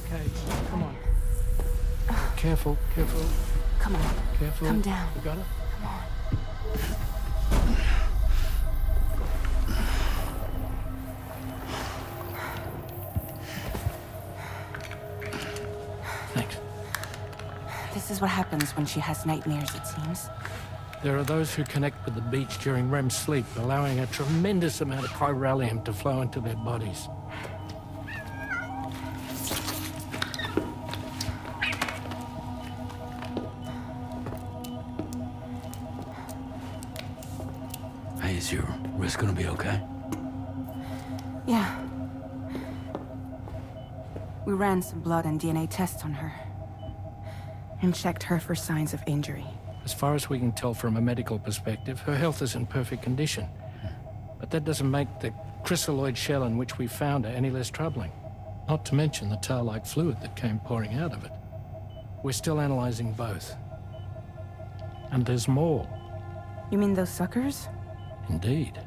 okay. Come on. Careful, careful. Come on. Careful. Come down. You got it? Come on. Thanks. This is what happens when she has nightmares, it seems. There are those who connect with the beach during REM sleep, allowing a tremendous amount of chiralium to flow into their bodies. Hey, is your wrist gonna be okay? Yeah. We ran some blood and DNA tests on her. And checked her for signs of injury. As far as we can tell from a medical perspective, her health is in perfect condition. But that doesn't make the chrysaloid shell in which we found her any less troubling. Not to mention the tar-like fluid that came pouring out of it. We're still analyzing both. And there's more. You mean those suckers? Indeed.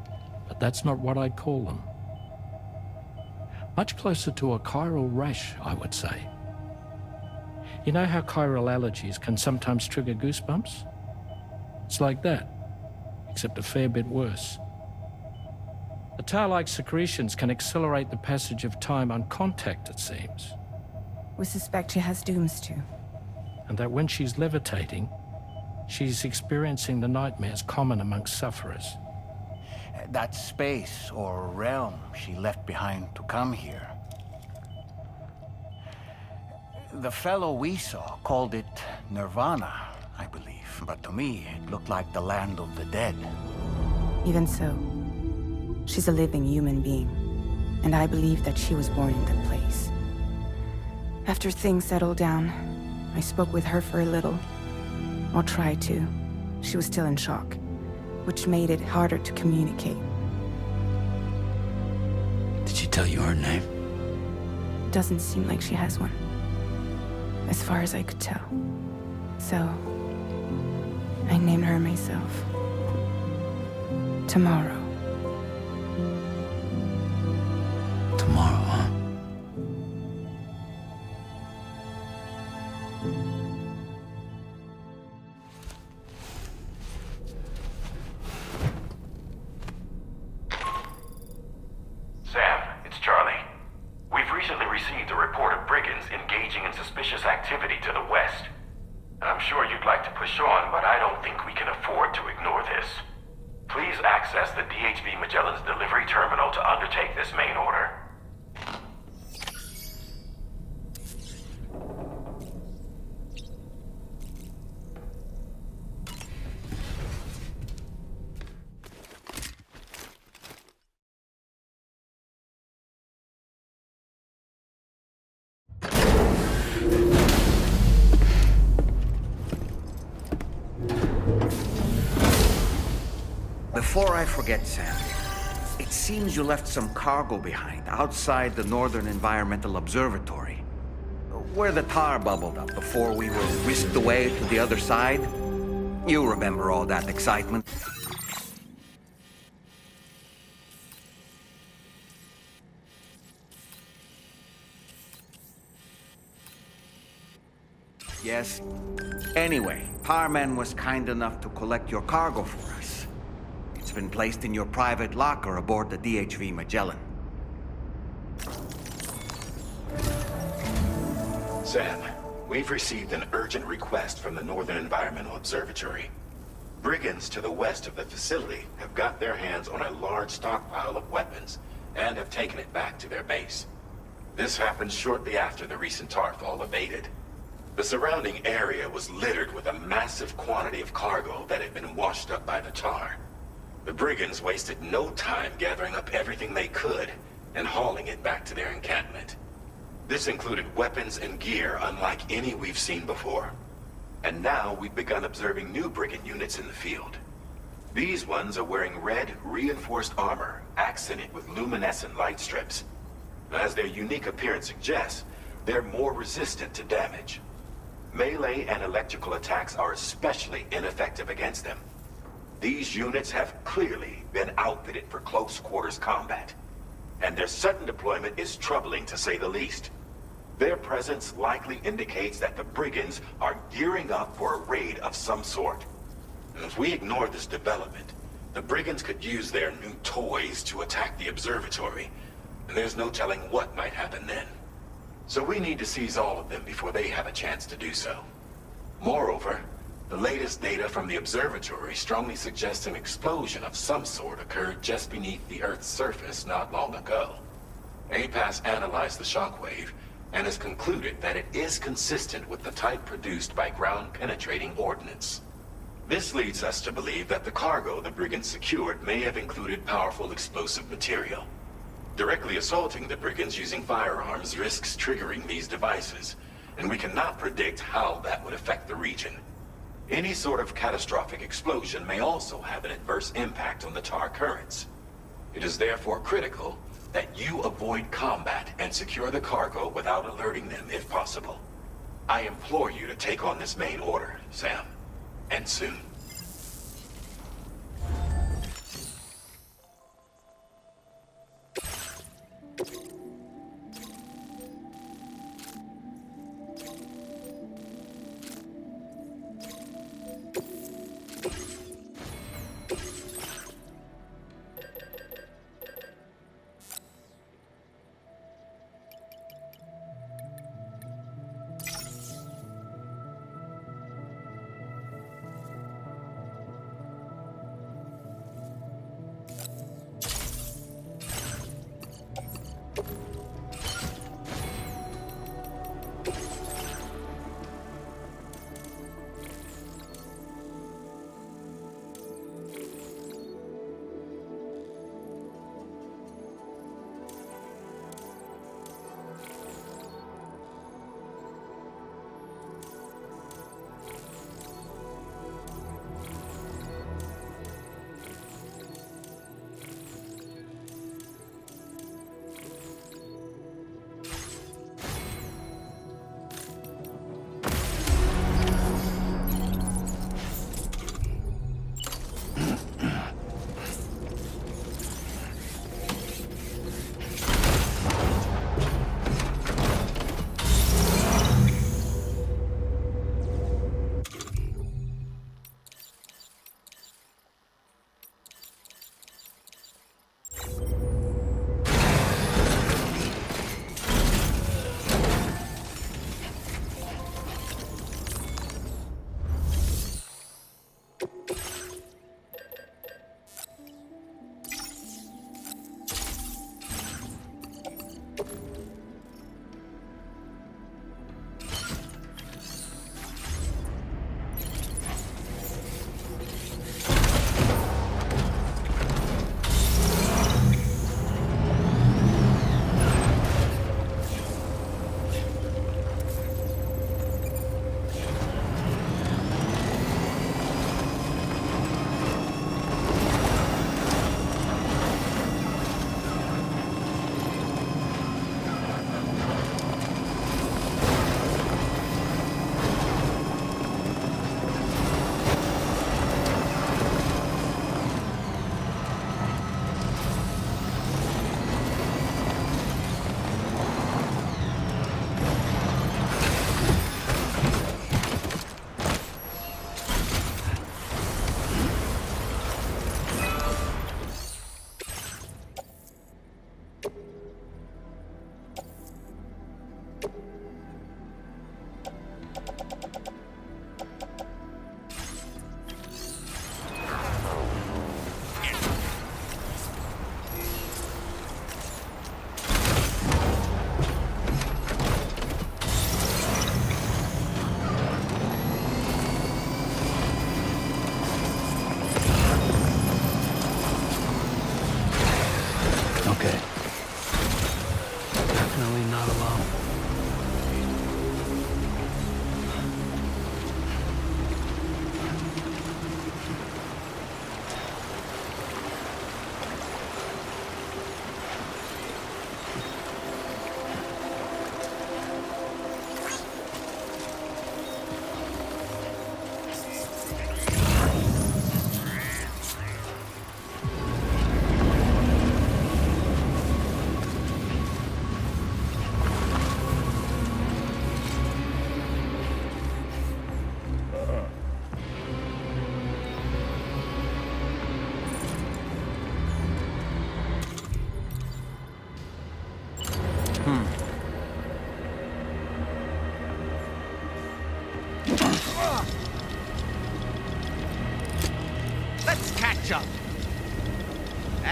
But that's not what I'd call them. Much closer to a chiral rash, I would say. You know how chiral allergies can sometimes trigger goosebumps? It's like that, except a fair bit worse. The tar-like secretions can accelerate the passage of time on contact, it seems. We suspect she has dooms too. And that when she's levitating, she's experiencing the nightmares common amongst sufferers. That space or realm she left behind to come here. The fellow we saw called it Nirvana, I believe. But to me, it looked like the land of the dead. Even so, she's a living human being. And I believe that she was born in that place. After things settled down, I spoke with her for a little. Or tried to. She was still in shock, which made it harder to communicate. Did she tell you her name? Doesn't seem like she has one. As far as I could tell. So, I named her myself. Tomorrow. Tomorrow, huh? Sam, it's Charlie. We've recently received a report of brigands engaging in suspicious activity to the west. I'm sure you'd like to push on, but I don't think we can afford to ignore this. Please access the DHV Magellan's delivery terminal to undertake this main order. Before I forget, Sam, it seems you left some cargo behind outside the Northern Environmental Observatory, where the tar bubbled up before we were whisked away to the other side. You remember all that excitement. Yes. Anyway, Tarman was kind enough to collect your cargo for us. It's been placed in your private locker aboard the DHV Magellan. Sam, we've received an urgent request from the Northern Environmental Observatory. Brigands to the west of the facility have got their hands on a large stockpile of weapons and have taken it back to their base. This happened shortly after the recent Tarfall abated. The surrounding area was littered with a massive quantity of cargo that had been washed up by the tar. The brigands wasted no time gathering up everything they could and hauling it back to their encampment. This included weapons and gear unlike any we've seen before. And now we've begun observing new brigand units in the field. These ones are wearing red, reinforced armor, accented with luminescent light strips. As their unique appearance suggests, they're more resistant to damage. Melee and electrical attacks are especially ineffective against them. These units have clearly been outfitted for close quarters combat, and their sudden deployment is troubling to say the least. Their presence likely indicates that the brigands are gearing up for a raid of some sort. And if we ignore this development, the brigands could use their new toys to attack the observatory, and there's no telling what might happen then. So we need to seize all of them before they have a chance to do so. Moreover, the latest data from the observatory strongly suggests an explosion of some sort occurred just beneath the Earth's surface not long ago. APAS analyzed the shockwave and has concluded that it is consistent with the type produced by ground-penetrating ordnance. This leads us to believe that the cargo the brigands secured may have included powerful explosive material. Directly assaulting the brigands using firearms risks triggering these devices, and we cannot predict how that would affect the region. Any sort of catastrophic explosion may also have an adverse impact on the tar currents. It is therefore critical that you avoid combat and secure the cargo without alerting them if possible. I implore you to take on this main order, Sam. And soon.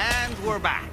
And we're back.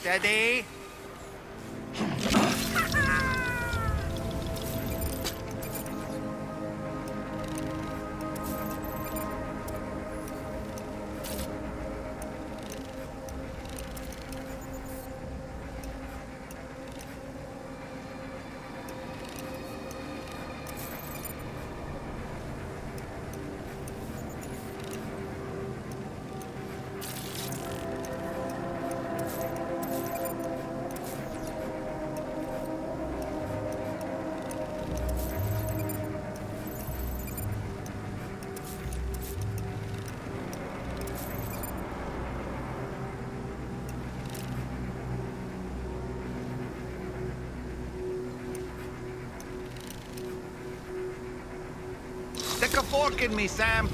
Steady. Stick a fork in me, Sam.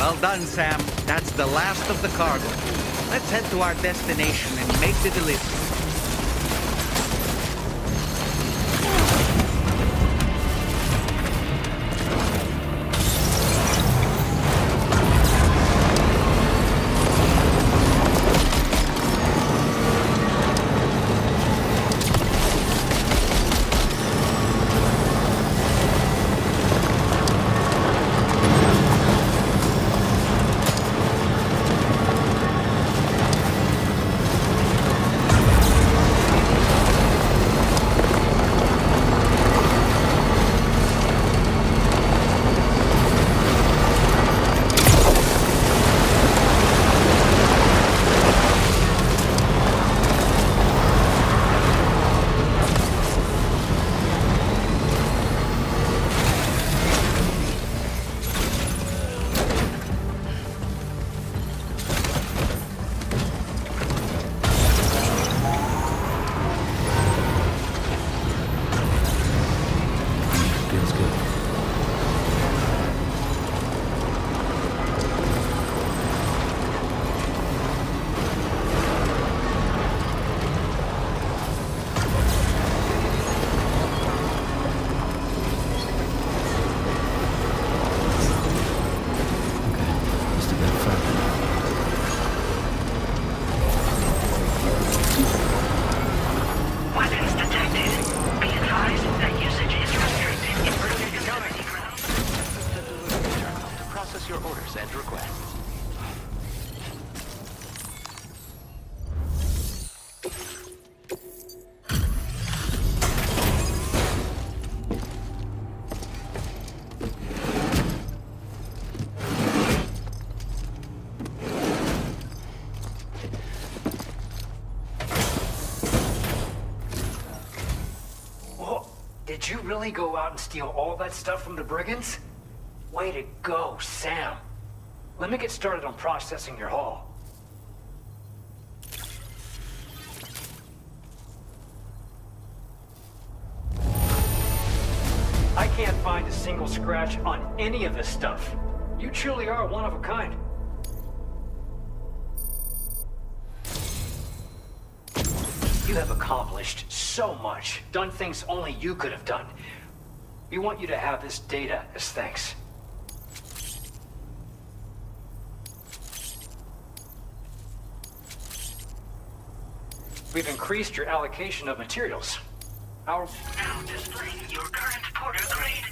Well done, Sam. That's the last of the cargo. Let's head to our destination and make the delivery. Feels good. Just a bit further. Weapons detected. Be advised that usage is restricted in protected security grounds. To process your orders and requests. Whoa, did you really go out and steal all that stuff from the brigands? Way to go, Sam. Let me get started on processing your haul. I can't find a single scratch on any of this stuff. You truly are one of a kind. You have accomplished so much, done things only you could have done. We want you to have this data as thanks. We've increased your allocation of materials. Our Now displaying your current porter grade.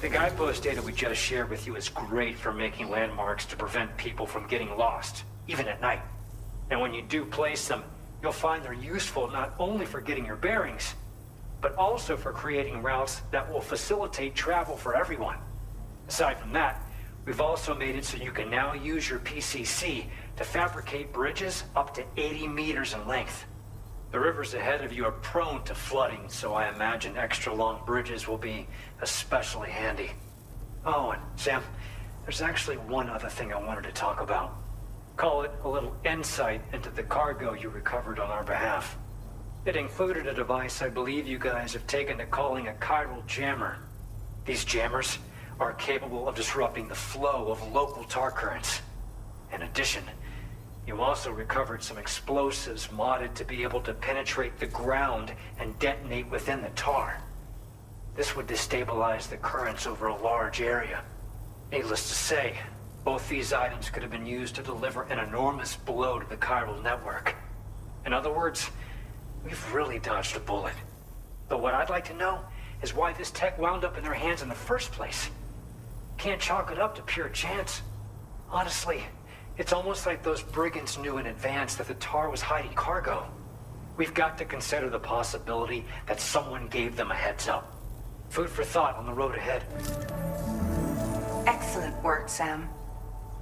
The guidepost data we just shared with you is great for making landmarks to prevent people from getting lost, even at night. And when you do place them, you'll find they're useful not only for getting your bearings, but also for creating routes that will facilitate travel for everyone. Aside from that, we've also made it so you can now use your PCC to fabricate bridges up to 80 meters in length. The rivers ahead of you are prone to flooding, so I imagine extra long bridges will be especially handy. Oh, and Sam, there's actually one other thing I wanted to talk about. Call it a little insight into the cargo you recovered on our behalf. It included a device I believe you guys have taken to calling a chiral jammer. These jammers are capable of disrupting the flow of local tar currents. In addition, you also recovered some explosives modded to be able to penetrate the ground and detonate within the tar. This would destabilize the currents over a large area. Needless to say, both these items could have been used to deliver an enormous blow to the chiral network. In other words, we've really dodged a bullet. But what I'd like to know is why this tech wound up in their hands in the first place. Can't chalk it up to pure chance. Honestly, it's almost like those brigands knew in advance that the tar was hiding cargo. We've got to consider the possibility that someone gave them a heads up. Food for thought on the road ahead. Excellent work, Sam.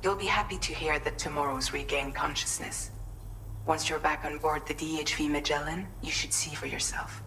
You'll be happy to hear that tomorrow's regained consciousness. Once you're back on board the DHV Magellan, you should see for yourself.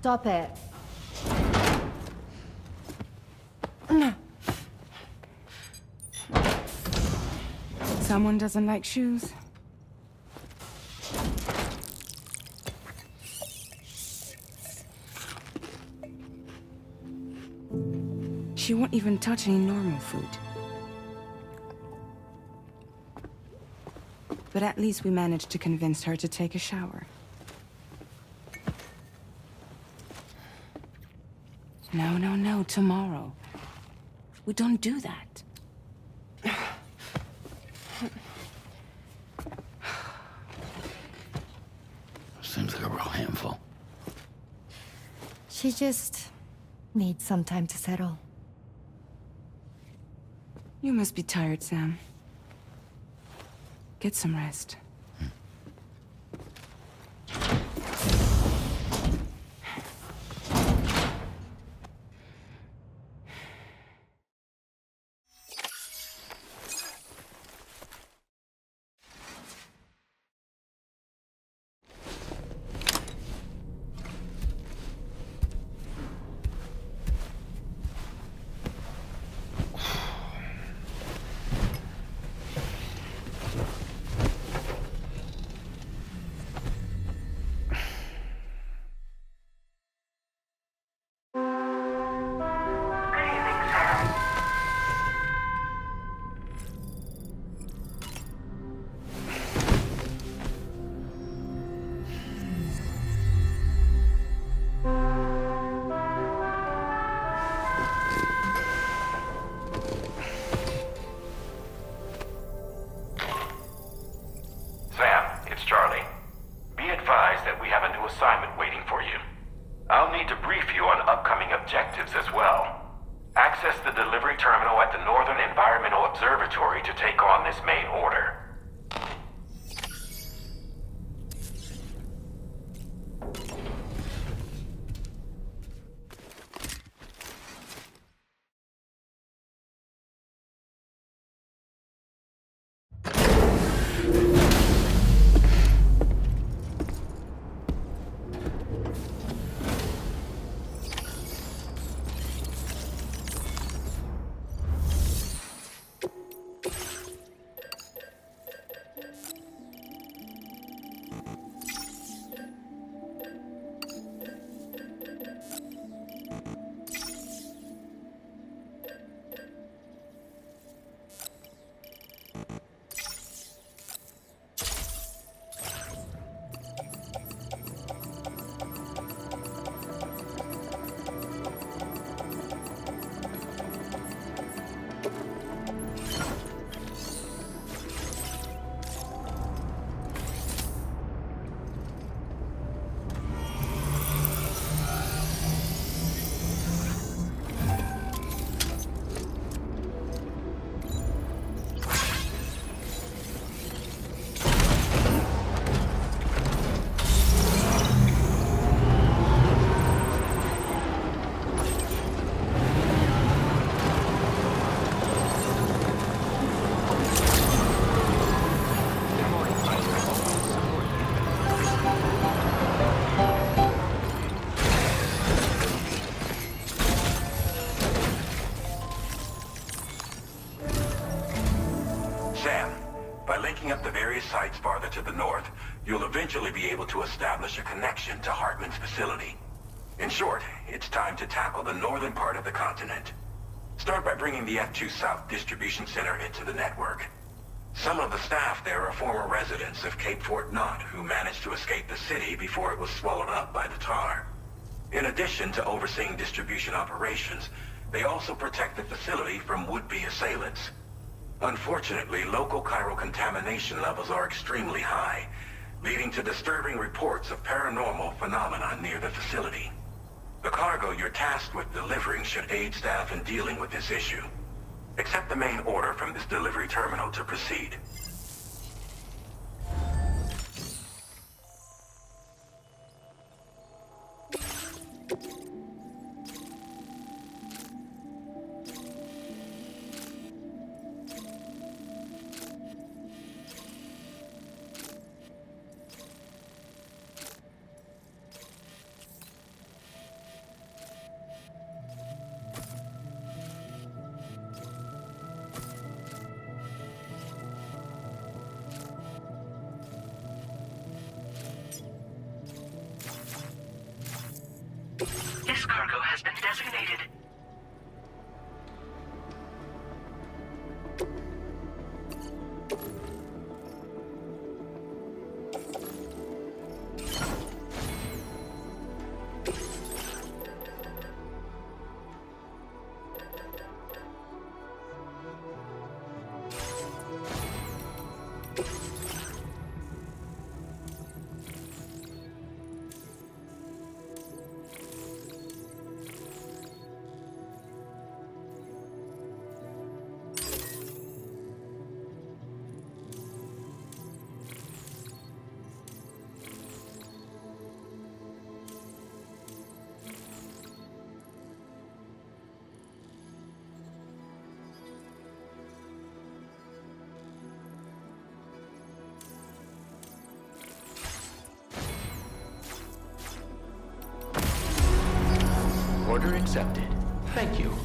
Stop it. Someone doesn't like shoes? She won't even touch any normal food. But at least we managed to convince her to take a shower. No, tomorrow. We don't do that. Seems like a real handful. She just needs some time to settle. You must be tired, Sam. Get some rest. assignment waiting for you. I'll need to brief you on upcoming objectives as well. Access the delivery terminal at the Northern Environmental Observatory to take on this main order. Sites farther to the north, you'll eventually be able to establish a connection to Hartman's facility. In short, it's time to tackle the northern part of the continent. Start by bringing the F2 South Distribution Center into the network. Some of the staff there are former residents of Cape Fort Knot who managed to escape the city before it was swallowed up by the tar. In addition to overseeing distribution operations, they also protect the facility from would-be assailants. Unfortunately, local chiral contamination levels are extremely high, leading to disturbing reports of paranormal phenomena near the facility. The cargo you're tasked with delivering should aid staff in dealing with this issue. Accept the main order from this delivery terminal to proceed. cargo has been designated. Order accepted. Thank you.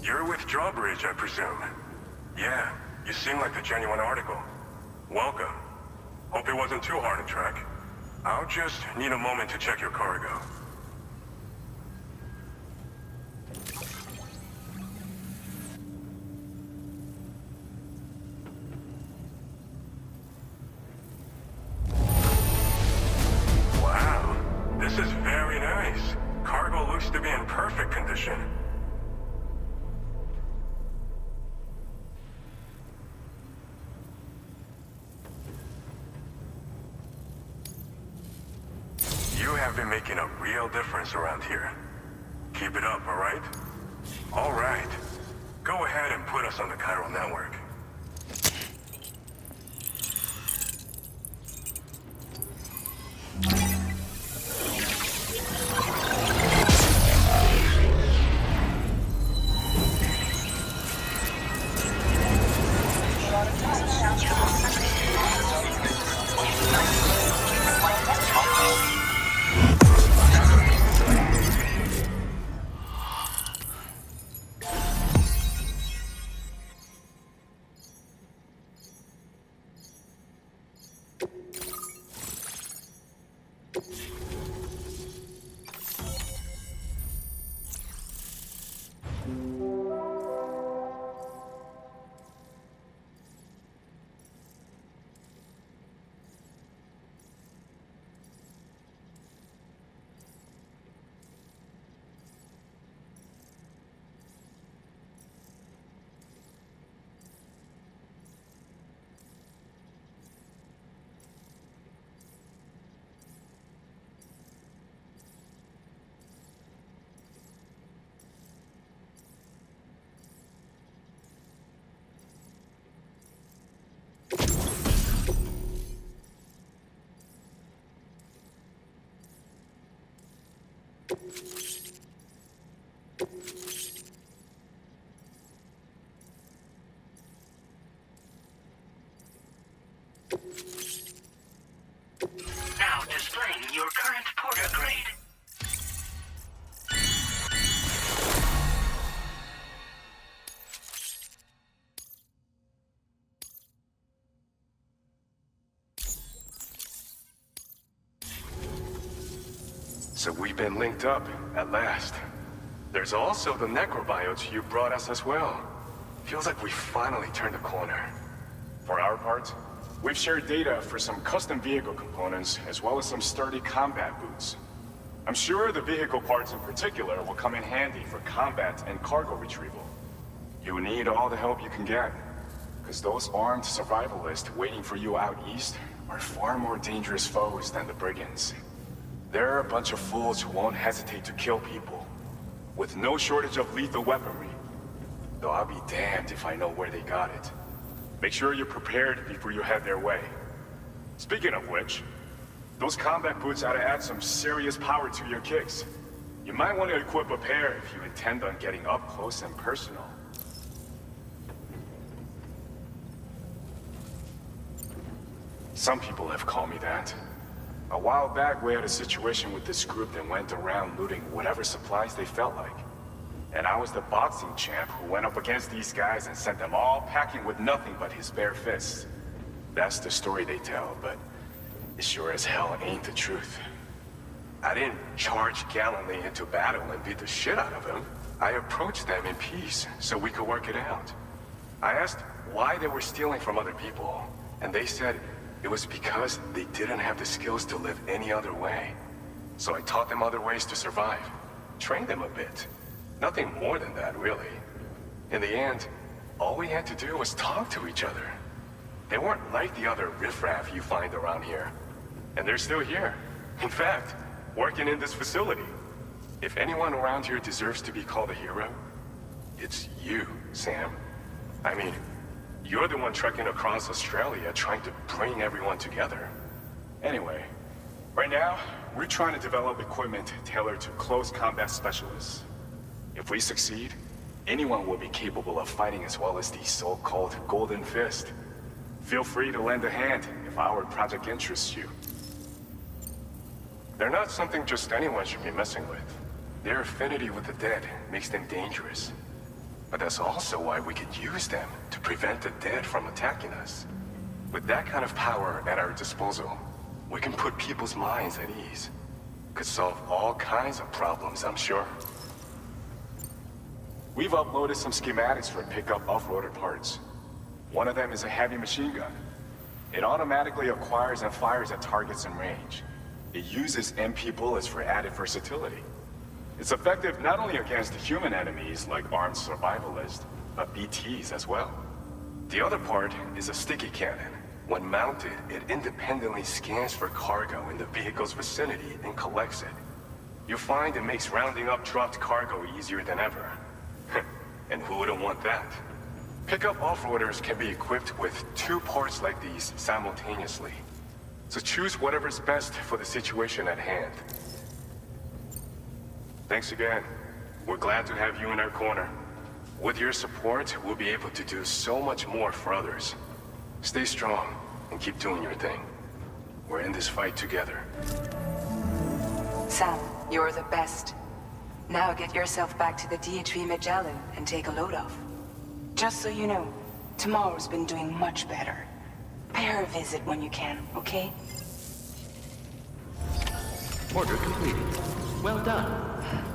You're with Drawbridge, I presume. Yeah, you seem like the genuine article. Welcome. Hope it wasn't too hard to track. I'll just need a moment to check your cargo. Wow, this is very nice. Cargo looks to be in perfect condition. You have been making a real difference around here. Keep it up, all right? All right. Go ahead and put us on the chiral network. Now displaying your current porter grade. So we've been linked up, at last. There's also the necrobiotes you brought us as well. Feels like we finally turned a corner. For our part, we've shared data for some custom vehicle components, as well as some sturdy combat boots. I'm sure the vehicle parts in particular will come in handy for combat and cargo retrieval. You need all the help you can get, because those armed survivalists waiting for you out east are far more dangerous foes than the brigands. They're a bunch of fools who won't hesitate to kill people, with no shortage of lethal weaponry. Though I'll be damned if I know where they got it. Make sure you're prepared before you head their way. Speaking of which, those combat boots ought to add some serious power to your kicks. You might want to equip a pair if you intend on getting up close and personal. Some people have called me that. A while back, we had a situation with this group that went around looting whatever supplies they felt like. And I was the boxing champ who went up against these guys and sent them all packing with nothing but his bare fists. That's the story they tell, but it sure as hell ain't the truth. I didn't charge gallantly into battle and beat the shit out of them. I approached them in peace so we could work it out. I asked why they were stealing from other people, and they said it was because they didn't have the skills to live any other way. So I taught them other ways to survive, trained them a bit. Nothing more than that, really. In the end, all we had to do was talk to each other. They weren't like the other riffraff you find around here. And they're still here. In fact, working in this facility. If anyone around here deserves to be called a hero, it's you, Sam. I mean, you're the one trekking across Australia trying to bring everyone together. Anyway, right now, we're trying to develop equipment tailored to close combat specialists. If we succeed, anyone will be capable of fighting as well as these so-called Golden Fist. Feel free to lend a hand if our project interests you. They're not something just anyone should be messing with. Their affinity with the dead makes them dangerous. But that's also why we could use them to prevent the dead from attacking us. With that kind of power at our disposal, we can put people's minds at ease. Could solve all kinds of problems, I'm sure. We've uploaded some schematics for pickup off-roader parts. One of them is a heavy machine gun. It automatically acquires and fires at targets in range. It uses MP bullets for added versatility. It's effective not only against human enemies like armed survivalists, but BTs as well. The other part is a sticky cannon. When mounted, it independently scans for cargo in the vehicle's vicinity and collects it. You'll find it makes rounding up dropped cargo easier than ever. And who wouldn't want that? Pickup off-roaders can be equipped with 2 parts like these simultaneously. So choose whatever's best for the situation at hand. Thanks again. We're glad to have you in our corner. With your support, we'll be able to do so much more for others. Stay strong and keep doing your thing. We're in this fight together. Sam, you're the best. Now get yourself back to the DHV Magellan and take a load off. Just so you know, tomorrow's been doing much better. Pay her a visit when you can, okay? Order completed. Well done.